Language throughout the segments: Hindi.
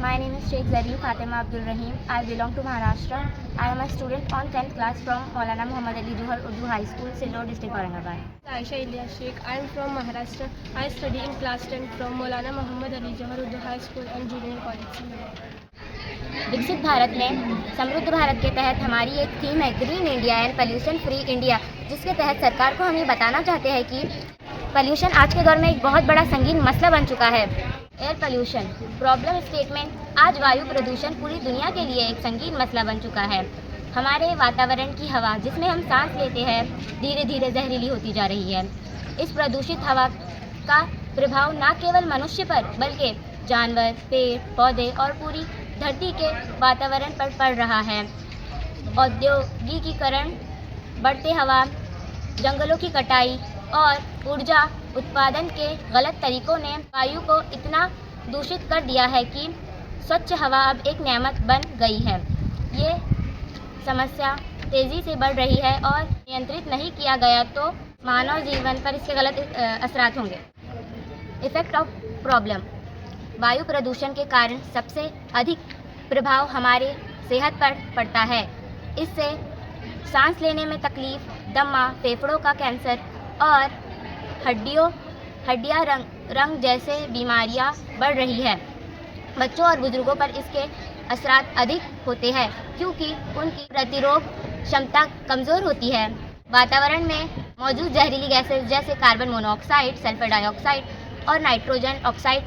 My name is Sheikh Zareen Fatima Abdul Rahim. I belong to Maharashtra. I am a student on 10th class from Maulana Muhammad Ali Johar Urdu High School, Sillor district, Aurangabad. Aisha Ilyas Sheikh. I am from Maharashtra. I study in class 10 from Maulana Muhammad Ali Johar Urdu High School and Junior College. विकसित भारत में समृद्ध भारत के तहत हमारी एक थीम है green India and pollution free India, जिसके तहत सरकार को हम ये बताना चाहते हैं कि पोल्यूशन आज के दौर में एक बहुत बड़ा संगीन मसला बन चुका है। एयर पोल्यूशन प्रॉब्लम स्टेटमेंट, आज वायु प्रदूषण पूरी दुनिया के लिए एक संगीन मसला बन चुका है। हमारे वातावरण की हवा जिसमें हम सांस लेते हैं धीरे धीरे जहरीली होती जा रही है। इस प्रदूषित हवा का प्रभाव न केवल मनुष्य पर बल्कि जानवर, पेड़ पौधे और पूरी धरती के वातावरण पर पड़ रहा है। औद्योगिकीकरण, बढ़ते हवा, जंगलों की कटाई और ऊर्जा उत्पादन के गलत तरीकों ने वायु को इतना दूषित कर दिया है कि स्वच्छ हवा अब एक नेमत बन गई है। ये समस्या तेज़ी से बढ़ रही है और नियंत्रित नहीं किया गया तो मानव जीवन पर इसके गलत असरात होंगे। इफ़ेक्ट ऑफ प्रॉब्लम, वायु प्रदूषण के कारण सबसे अधिक प्रभाव हमारे सेहत पर पड़ता है। इससे सांस लेने में तकलीफ, दमा, फेफड़ों का कैंसर और हड्डियां रंग जैसे बीमारियां बढ़ रही है। बच्चों और बुजुर्गों पर इसके असरात अधिक होते हैं क्योंकि उनकी प्रतिरोध क्षमता कमज़ोर होती है। वातावरण में मौजूद जहरीली गैसें जैसे कार्बन मोनोऑक्साइड, सल्फर डाइऑक्साइड और नाइट्रोजन ऑक्साइड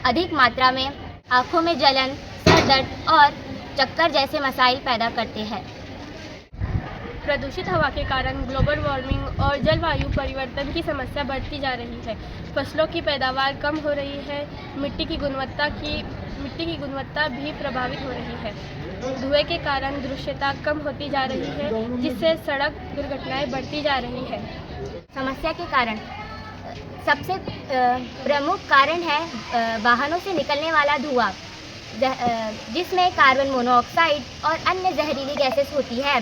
अधिक मात्रा में आँखों में जलन, सर दर्द और चक्कर जैसे मसाइल पैदा करते हैं। प्रदूषित हवा के कारण ग्लोबल वार्मिंग और जलवायु परिवर्तन की समस्या बढ़ती जा रही है। फसलों की पैदावार कम हो रही है। मिट्टी की गुणवत्ता भी प्रभावित हो रही है। धुएं के कारण दृश्यता कम होती जा रही है, जिससे सड़क दुर्घटनाएं बढ़ती जा रही है। समस्या के कारण सबसे प्रमुख कारण है वाहनों से निकलने वाला धुआं, जिसमें कार्बन मोनोऑक्साइड और अन्य जहरीली गैसेस होती है।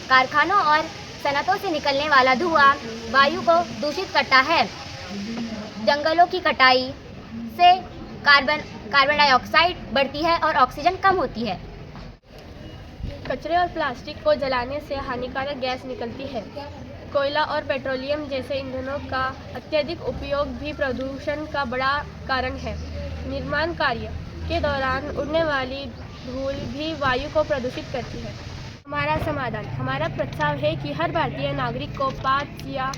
कारखानों और सनतों से निकलने वाला धुआं वायु को दूषित करता है। जंगलों की कटाई से कार्बन डाइऑक्साइड बढ़ती है और ऑक्सीजन कम होती है। कचरे और प्लास्टिक को जलाने से हानिकारक गैस निकलती है। कोयला और पेट्रोलियम जैसे ईंधनों का अत्यधिक उपयोग भी प्रदूषण का बड़ा कारण है। निर्माण कार्य के दौरान उड़ने वाली धूल भी वायु को प्रदूषित करती है। हमारा समाधान, हमारा प्रस्ताव है कि हर भारतीय नागरिक को 5 या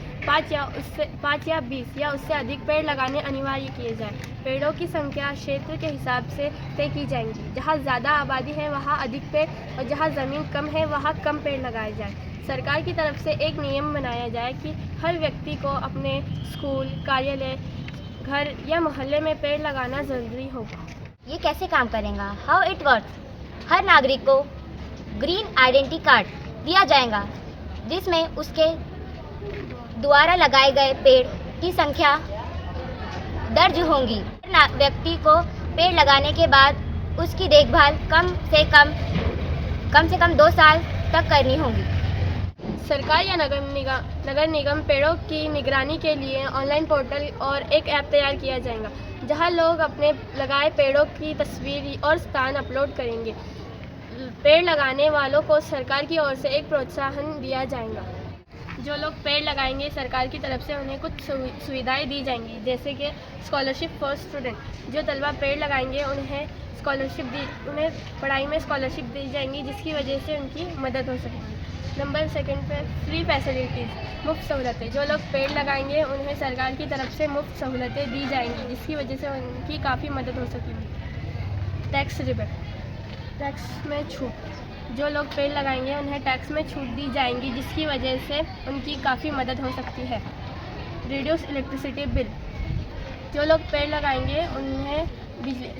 20 या उससे अधिक पेड़ लगाने अनिवार्य किए जाएं। पेड़ों की संख्या क्षेत्र के हिसाब से तय की जाएंगी। जहाँ ज़्यादा आबादी है वहाँ अधिक पेड़ और जहाँ ज़मीन कम है वहाँ कम पेड़ लगाए जाएं। सरकार की तरफ से एक नियम बनाया जाए कि हर व्यक्ति को अपने स्कूल, कार्यालय, घर या मोहल्ले में पेड़ लगाना ज़रूरी होगा। ये कैसे काम करेगा? How it works? हर नागरिक को ग्रीन आइडेंटिटी कार्ड दिया जाएगा, जिसमें उसके द्वारा लगाए गए पेड़ की संख्या दर्ज होंगी। व्यक्ति को पेड़ लगाने के बाद उसकी देखभाल कम से कम 2 साल तक करनी होगी। सरकार या नगर निगम पेड़ों की निगरानी के लिए ऑनलाइन पोर्टल और एक ऐप तैयार किया जाएगा, जहां लोग अपने लगाए पेड़ों की तस्वीर और स्थान अपलोड करेंगे। पेड़ लगाने वालों को सरकार की ओर से एक प्रोत्साहन दिया जाएगा। जो लोग पेड़ लगाएंगे सरकार की तरफ से उन्हें कुछ सुविधाएं दी जाएंगी, जैसे कि स्कॉलरशिप फॉर स्टूडेंट। जो तलबा पेड़ लगाएंगे उन्हें पढ़ाई में स्कॉलरशिप दी जाएंगी, जिसकी वजह से उनकी मदद हो सकेगी। नंबर 2 पे फ्री फैसिलिटीज़, मुफ्त सहूलतें। जो लोग पेड़ लगाएंगे उन्हें सरकार की तरफ से मुफ्त सहूलतें दी जाएंगी, जिसकी वजह से उनकी काफ़ी मदद हो सकेगी। टैक्स रिबेट, टैक्स में छूट। जो लोग पेड़ लगाएंगे उन्हें टैक्स में छूट दी जाएंगी, जिसकी वजह से उनकी काफ़ी मदद हो सकती है। Reduce electricity bill. जो लोग पेड़ लगाएंगे उन्हें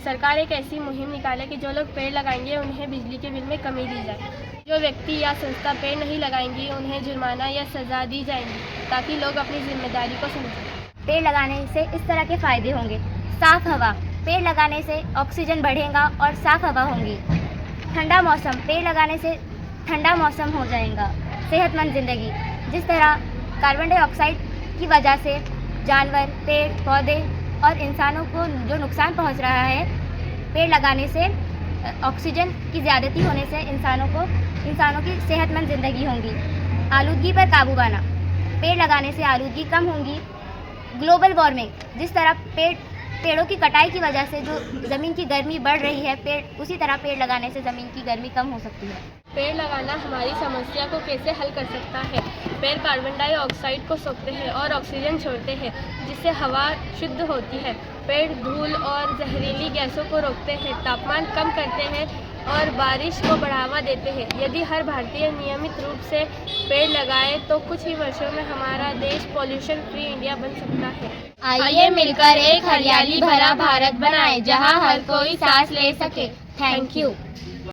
सरकार एक ऐसी मुहिम निकाले कि जो लोग पेड़ लगाएंगे उन्हें बिजली के बिल में कमी दी जाए। जो व्यक्ति या संस्था पेड़ नहीं लगाएंगी उन्हें जुर्माना या सज़ा दी जाएंगी, ताकि लोग अपनी जिम्मेदारी को समझें। पेड़ लगाने से इस तरह के फ़ायदे होंगे। साफ़ हवा, पेड़ लगाने से ऑक्सीजन बढ़ेगा और साफ़ हवा होगी। ठंडा मौसम, पेड़ लगाने से ठंडा मौसम हो जाएगा। सेहतमंद ज़िंदगी, जिस तरह कार्बन डाइऑक्साइड की वजह से जानवर, पेड़ पौधे और इंसानों को जो नुकसान पहुंच रहा है, पेड़ लगाने से ऑक्सीजन की ज़्यादती होने से इंसानों की सेहतमंद ज़िंदगी होंगी। आलूदगी पर काबू पाना, पेड़ लगाने से आलूदगी कम होगी। ग्लोबल वार्मिंग, जिस तरह पेड़ों की कटाई की वजह से जो ज़मीन की गर्मी बढ़ रही है, उसी तरह पेड़ लगाने से ज़मीन की गर्मी कम हो सकती है। पेड़ लगाना हमारी समस्या को कैसे हल कर सकता है? पेड़ कार्बन डाइऑक्साइड को सोखते हैं और ऑक्सीजन छोड़ते हैं, जिससे हवा शुद्ध होती है। पेड़ धूल और जहरीली गैसों को रोकते हैं, तापमान कम करते हैं और बारिश को बढ़ावा देते हैं। यदि हर भारतीय नियमित रूप से पेड़ लगाए तो कुछ ही वर्षों में हमारा देश पॉल्यूशन फ्री इंडिया बन सकता है। आइए मिलकर एक हरियाली भरा भारत बनाएं, जहां हर कोई सांस ले सके। Thank you.